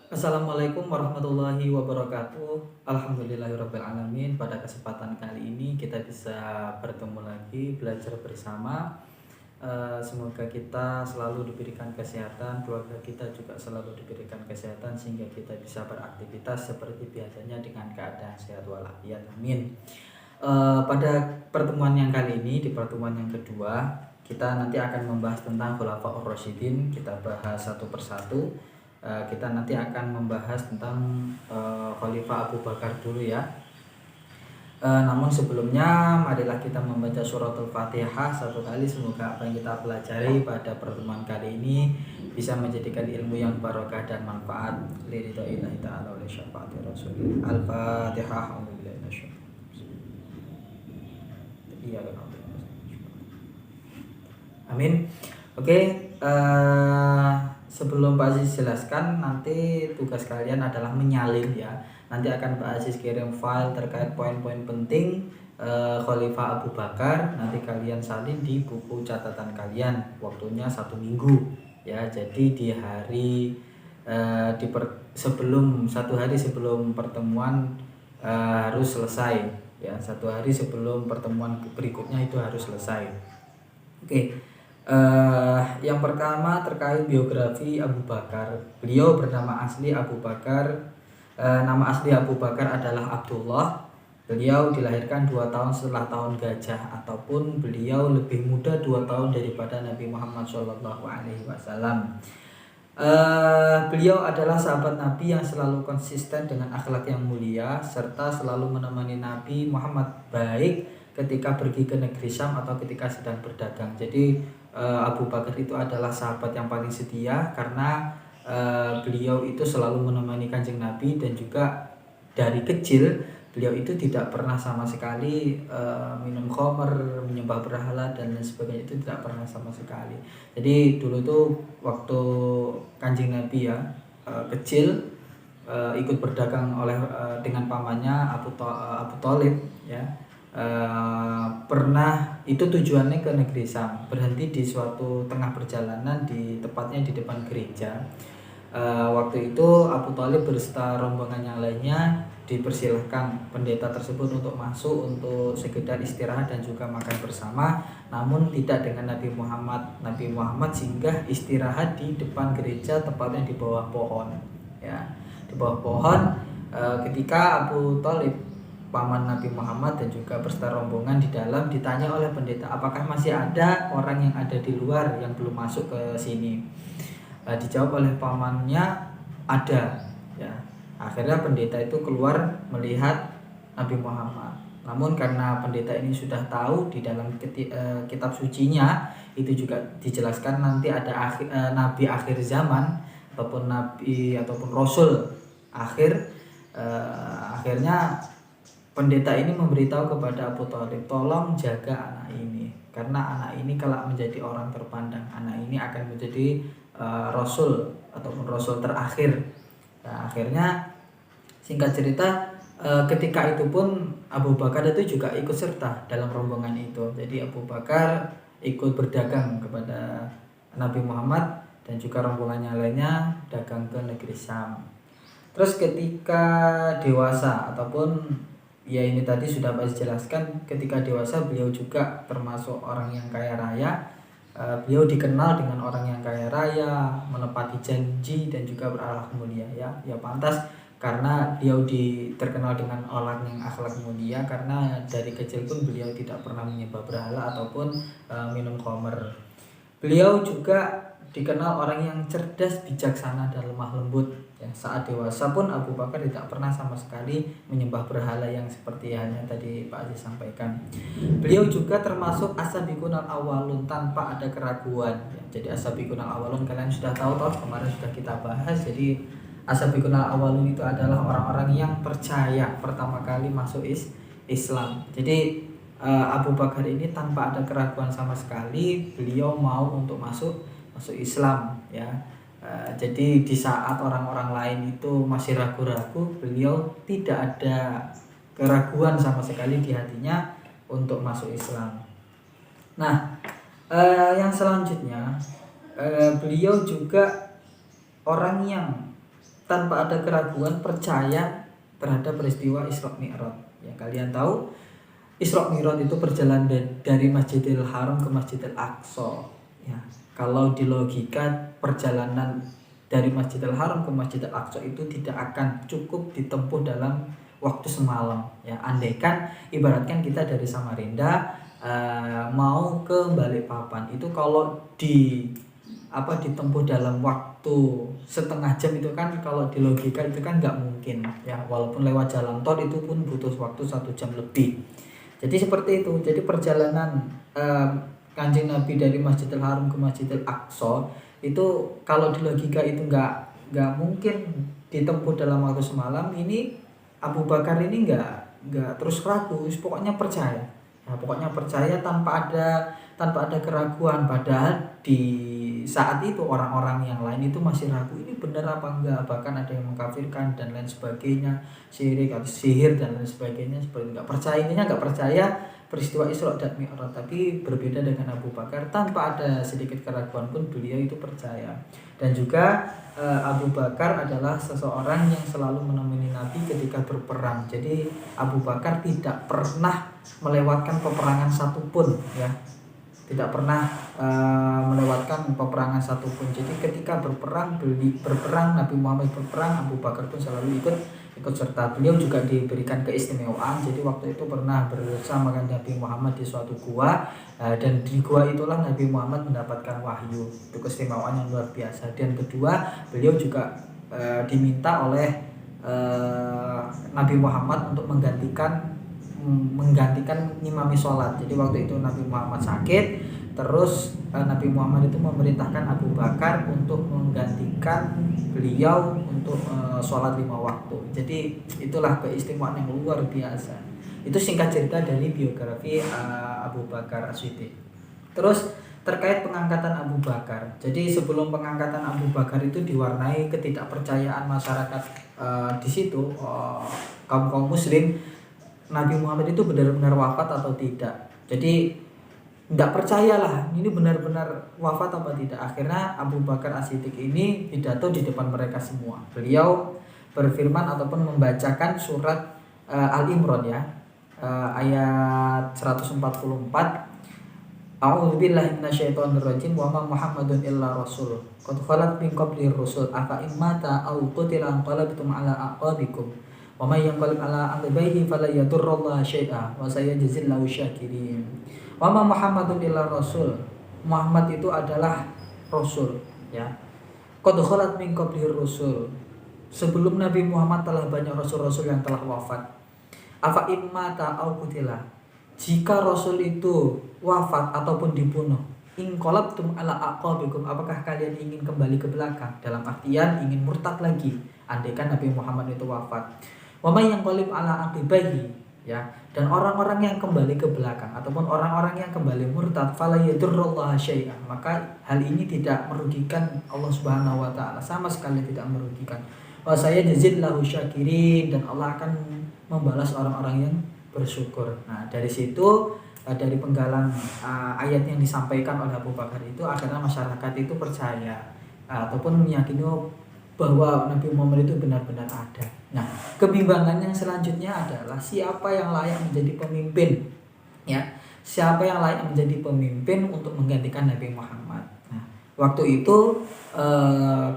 Assalamualaikum warahmatullahi wabarakatuh. Alhamdulillahirabbil alamin. Pada kesempatan kali ini kita bisa bertemu lagi belajar bersama. Semoga kita selalu diberikan kesehatan, keluarga kita juga selalu diberikan kesehatan sehingga kita bisa beraktivitas seperti biasanya dengan keadaan sehat walafiat. Amin. Pada pertemuan yang kali ini, di pertemuan yang kedua, kita nanti akan membahas tentang Khulafaur Rasyidin. Kita bahas satu persatu. Kita nanti akan membahas tentang Khalifah Abu Bakar dulu ya. Namun sebelumnya marilah kita membaca suratul Fatihah satu kali. Semoga apa yang kita pelajari pada pertemuan kali ini bisa menjadikan ilmu yang barokah dan manfaat. Lillahi ta'ala wa li syafaati rasulillah. Al-Fatihah. Amin. Oke, sebelum Pak Aziz jelaskan, nanti tugas kalian adalah menyalin ya. Nanti akan Pak Aziz kirim file terkait poin-poin penting Khalifah Abu Bakar. Nanti kalian salin di buku catatan kalian. Waktunya 1 minggu ya. Jadi di hari sebelum 1 hari sebelum pertemuan harus selesai ya. 1 hari sebelum pertemuan berikutnya itu harus selesai. Oke. Yang pertama terkait biografi Abu Bakar. Beliau bernama asli Abu Bakar. Nama asli Abu Bakar adalah Abdullah. Beliau dilahirkan 2 tahun setelah tahun gajah, ataupun beliau lebih muda 2 tahun daripada Nabi Muhammad SAW. Beliau adalah sahabat Nabi yang selalu konsisten dengan akhlak yang mulia, serta selalu menemani Nabi Muhammad baik ketika pergi ke negeri Syam atau ketika sedang berdagang. Jadi Abu Bakar itu adalah sahabat yang paling setia karena beliau itu selalu menemani Kanjeng Nabi, dan juga dari kecil beliau itu tidak pernah sama sekali minum khamr, menyembah berhala dan lain sebagainya, itu tidak pernah sama sekali. Jadi dulu tuh waktu Kanjeng Nabi ya kecil ikut berdagang dengan pamannya Abu Thalib ya. Pernah itu tujuannya ke negeri Sam, berhenti di suatu tengah perjalanan tepatnya di depan gereja. Waktu itu Abu Thalib beserta rombongan yang lainnya dipersilahkan pendeta tersebut untuk masuk untuk sekedar istirahat dan juga makan bersama, namun tidak dengan Nabi Muhammad. Nabi Muhammad singgah istirahat di depan gereja, tepatnya di bawah pohon ya, di bawah pohon. Ketika Abu Thalib paman Nabi Muhammad dan juga beserta rombongan di dalam ditanya oleh pendeta, apakah masih ada orang yang ada di luar yang belum masuk ke sini? Dijawab oleh pamannya, ada ya. Akhirnya pendeta itu keluar melihat Nabi Muhammad. Namun karena pendeta ini sudah tahu di dalam kitab sucinya itu juga dijelaskan nanti ada nabi akhir zaman ataupun nabi ataupun rasul akhir. Akhirnya pendeta ini memberitahu kepada Abu Thalib, tolong jaga anak ini, karena anak ini kelak menjadi orang terpandang. Anak ini akan menjadi rasul ataupun rasul terakhir. Nah, akhirnya singkat cerita, ketika itu pun Abu Bakar itu juga ikut serta dalam rombongan itu. Jadi Abu Bakar ikut berdagang kepada Nabi Muhammad dan juga rombongannya lainnya dagang ke negeri Syam. Terus ketika dewasa ataupun ya ini tadi sudah Pak jelaskan, ketika dewasa beliau juga termasuk orang yang kaya raya. Beliau dikenal dengan orang yang kaya raya, menepati janji dan juga berakhlak mulia ya. Ya pantas karena beliau terkenal dengan orang yang akhlak mulia, karena dari kecil pun beliau tidak pernah menyembah berhala ataupun minum khamr. Beliau juga dikenal orang yang cerdas, bijaksana dan lemah lembut ya. Saat dewasa pun Abu Bakar tidak pernah sama sekali menyembah berhala yang seperti halnya tadi Pak Aziz sampaikan. Beliau juga termasuk as-sabiqunal awwalun tanpa ada keraguan ya. Jadi as-sabiqunal awwalun kalian sudah tahu kemarin sudah kita bahas. Jadi as-sabiqunal awwalun itu adalah orang-orang yang percaya pertama kali masuk Islam. Jadi Abu Bakar ini tanpa ada keraguan sama sekali beliau mau untuk masuk Islam ya. Jadi di saat orang-orang lain itu masih ragu-ragu, beliau tidak ada keraguan sama sekali di hatinya untuk masuk Islam. Nah, yang selanjutnya beliau juga orang yang tanpa ada keraguan percaya terhadap peristiwa Isra Mi'raj. Ya, kalian tahu Isra Mi'raj itu perjalanan dari Masjidil Haram ke Masjidil Aqsa. Ya, kalau di logika perjalanan dari Masjidil Haram ke Masjidil Aqsa itu tidak akan cukup ditempuh dalam waktu semalam. Ya, andaikan ibaratkan kita dari Samarinda mau ke Balikpapan itu kalau ditempuh dalam waktu setengah jam itu kan kalau di logika itu kan nggak mungkin ya, walaupun lewat jalan tol itu pun butuh waktu 1 jam lebih. Jadi seperti itu. Jadi perjalanan Kanjeng Nabi dari Masjidil Haram ke Masjidil Aqsa itu kalau di logika itu nggak mungkin ditempuh dalam waktu semalam. Ini Abu Bakar ini nggak terus ragu, pokoknya percaya. Nah, pokoknya percaya tanpa ada keraguan. Padahal di saat itu orang-orang yang lain itu masih ragu, ini benar apa enggak, bahkan ada yang mengkafirkan dan lain sebagainya, syirik atau sihir dan lain sebagainya, seperti nggak percaya peristiwa Isra dan Mi'raj. Tapi berbeda dengan Abu Bakar, tanpa ada sedikit keraguan pun beliau itu percaya. Dan juga Abu Bakar adalah seseorang yang selalu menemani Nabi ketika berperang. Jadi Abu Bakar tidak pernah melewatkan peperangan satupun, ya, tidak pernah melewatkan peperangan satupun. Jadi ketika berperang Nabi Muhammad berperang, Abu Bakar pun selalu ikut serta. Beliau juga diberikan keistimewaan. Jadi waktu itu pernah bersama dengan Nabi Muhammad di suatu gua, dan di gua itulah Nabi Muhammad mendapatkan wahyu. Itu keistimewaan yang luar biasa. Dan kedua, beliau juga diminta oleh Nabi Muhammad untuk menggantikan ngimami sholat. Jadi waktu itu Nabi Muhammad sakit, terus Nabi Muhammad itu memerintahkan Abu Bakar untuk menggantikan beliau untuk sholat 5 waktu. Jadi itulah keistimewaan yang luar biasa. Itu singkat cerita dari biografi Abu Bakar As-Siddiq. Terus terkait pengangkatan Abu Bakar. Jadi sebelum pengangkatan Abu Bakar itu diwarnai ketidakpercayaan masyarakat di situ, kaum muslim, Nabi Muhammad itu benar-benar wafat atau tidak. Jadi tidak percayalah ini benar-benar wafat apa tidak. Akhirnya Abu Bakar As-Siddiq ini pidato di depan mereka semua. Beliau berfirman ataupun membacakan surat Al-Imran, ya, ayat 144. A'udzubillahi minasyaitonirrajim. Wa ma Muhammadun illa rasul qad khalat min qablihi rusul afa immata aw qutila anqalabtum ala aqabikum wa may yanqalib ala aqibaihi fala yadurrullaha syai'a wa sayajzillahu syakirin. Wa ma Muhammadun illa rasul. Muhammad itu adalah rasul, ya. Qad khalat min qablihi rusul. Sebelum Nabi Muhammad telah banyak rasul-rasul yang telah wafat. Afa immata aw qutila. Jika rasul itu wafat ataupun dibunuh, inqalabtum ala aqabikum, apakah kalian ingin kembali ke belakang? Dalam artian ingin murtad lagi andaikan Nabi Muhammad itu wafat. Wa may yanqalib ala aqibaihi, ya, dan orang-orang yang kembali ke belakang ataupun orang-orang yang kembali murtad fala yadurrullaha syai'an, maka hal ini tidak merugikan Allah Subhanahu wa taala, sama sekali tidak merugikan. Wa sayajzillahu syakirin, dan Allah akan membalas orang-orang yang bersyukur. Nah, dari situ, dari penggalan ayat yang disampaikan oleh Abu Bakar itu, akhirnya masyarakat itu percaya ataupun meyakini bahwa Nabi Muhammad itu benar-benar ada. Nah, kebimbangan yang selanjutnya adalah siapa yang layak menjadi pemimpin, ya, siapa yang layak menjadi pemimpin untuk menggantikan Nabi Muhammad. Nah, waktu itu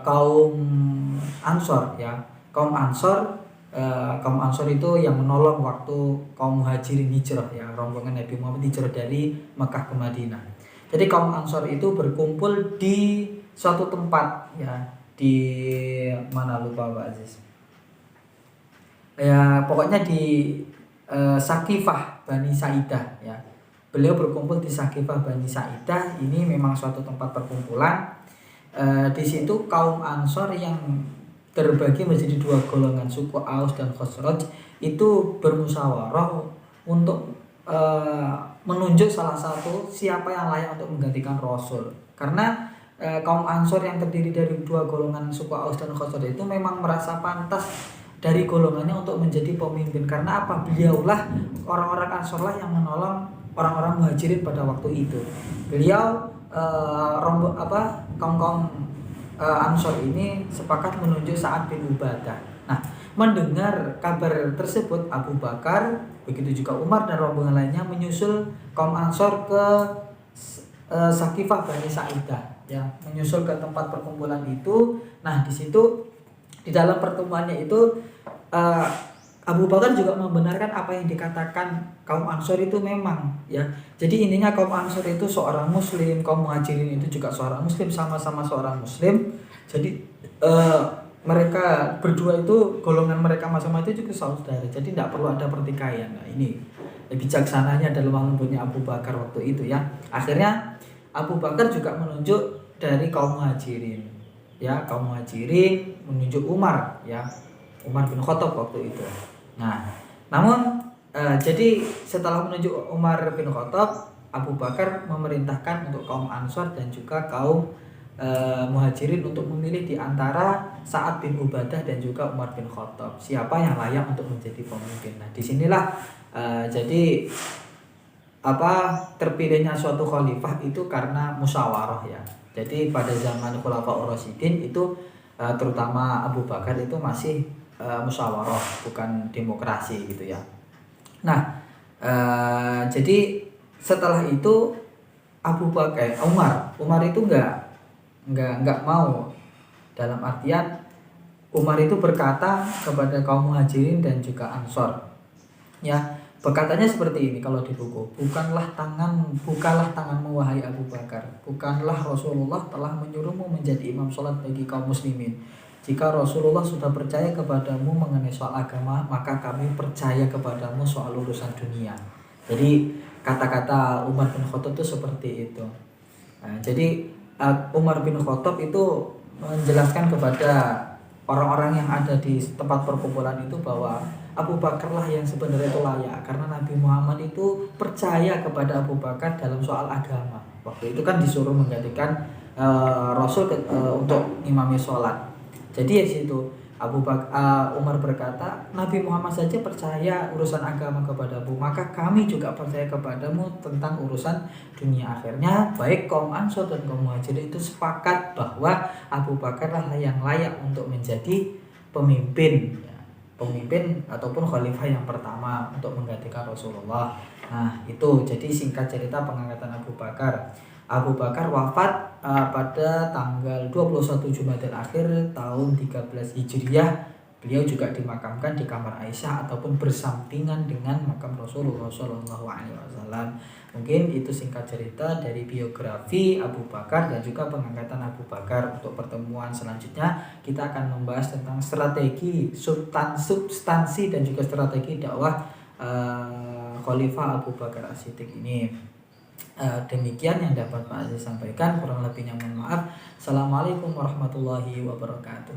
kaum Ansor, ya, kaum Ansor itu yang menolong waktu kaum Muhajirin hijrah, ya, rombongan Nabi Muhammad hijrah dari Mekah ke Madinah. Jadi kaum Ansor itu berkumpul di suatu tempat, ya, di mana lupa Pak Aziz. Ya, pokoknya di Sakifah Bani Sa'idah, ya. Beliau berkumpul di Sakifah Bani Sa'idah. Ini memang suatu tempat perkumpulan. Di situ kaum Ansor yang terbagi menjadi 2 golongan, suku Aus dan Khazraj, itu bermusyawarah untuk menunjuk salah satu siapa yang layak untuk menggantikan Rasul. Karena kaum Ansor yang terdiri dari 2 golongan suku Aus dan Khazraj itu memang merasa pantas dari golongannya untuk menjadi pemimpin. Karena apa? Beliaulah, orang-orang Ansor lah yang menolong orang-orang Muhajirin pada waktu itu. Beliau kaum Ansor ini sepakat menunjuk Sa'ad bin Ubadah. Nah, mendengar kabar tersebut, Abu Bakar, begitu juga Umar dan rombongan lainnya menyusul kaum Ansor ke Sakifah Bani Sa'idah, ya, menyusul ke tempat perkumpulan itu. Nah, di situ di dalam pertemuannya itu uh, Abu Bakar juga membenarkan apa yang dikatakan kaum Ansor itu memang, ya. Jadi intinya kaum Ansor itu seorang muslim, kaum Muhajirin itu juga seorang muslim, sama-sama seorang muslim. Jadi mereka berdua itu golongan mereka masing-masing itu juga saudara. Jadi tidak perlu ada pertikaian. Nah, ini bijaksananya dan lemah lembutnya Abu Bakar waktu itu, ya. Akhirnya Abu Bakar juga menunjuk dari kaum Muhajirin. Ya, kaum Muhajirin menunjuk Umar, ya. Umar bin Khattab waktu itu. Nah, namun jadi setelah menunjuk Umar bin Khattab, Abu Bakar memerintahkan untuk kaum Ansor dan juga kaum Muhajirin untuk memilih di antara Sa'ad bin Ubadah dan juga Umar bin Khattab, siapa yang layak untuk menjadi pemimpin. Nah, disinilah jadi terpilihnya suatu khalifah itu karena musyawarah, ya. Jadi pada zaman Khulafaur Rasyidin itu terutama Abu Bakar itu masih musyawarah, bukan demokrasi gitu, ya. Nah, jadi setelah itu Umar itu nggak mau, dalam artian Umar itu berkata kepada kaum Muhajirin dan juga Ansor, ya. Berkatanya seperti ini kalau di buku, bukalah tanganmu wahai Abu Bakar, bukanlah Rasulullah telah menyuruhmu menjadi imam sholat bagi kaum muslimin. Jika Rasulullah sudah percaya kepadamu mengenai soal agama, maka kami percaya kepadamu soal urusan dunia. Jadi kata-kata Umar bin Khattab itu seperti itu. Nah, jadi Umar bin Khattab itu menjelaskan kepada orang-orang yang ada di tempat perkumpulan itu bahwa Abu Bakar lah yang sebenarnya itu layak, karena Nabi Muhammad itu percaya kepada Abu Bakar dalam soal agama. Waktu itu kan disuruh menggantikan Rasul untuk imami sholat. Jadi ya situ Umar berkata, Nabi Muhammad saja percaya urusan agama kepadamu, maka kami juga percaya kepadamu tentang urusan dunia. Akhirnya baik kaum Ansor dan kaum Muhajirin itu sepakat bahwa Abu Bakar lah yang layak untuk menjadi pemimpin ataupun khalifah yang pertama untuk menggantikan Rasulullah. Nah, itu jadi singkat cerita pengangkatan Abu Bakar. Abu Bakar wafat pada tanggal 21 Jumadil Akhir tahun 13 Hijriah. Beliau juga dimakamkan di kamar Aisyah ataupun bersampingan dengan makam Rasulullah SAW. Mungkin itu singkat cerita dari biografi Abu Bakar dan juga pengangkatan Abu Bakar. Untuk pertemuan selanjutnya kita akan membahas tentang strategi, substansi dan juga strategi dakwah Khalifah Abu Bakar As-Siddiq ini. Demikian yang dapat Pak Aziz sampaikan, kurang lebihnya mohon maaf. Assalamualaikum warahmatullahi wabarakatuh.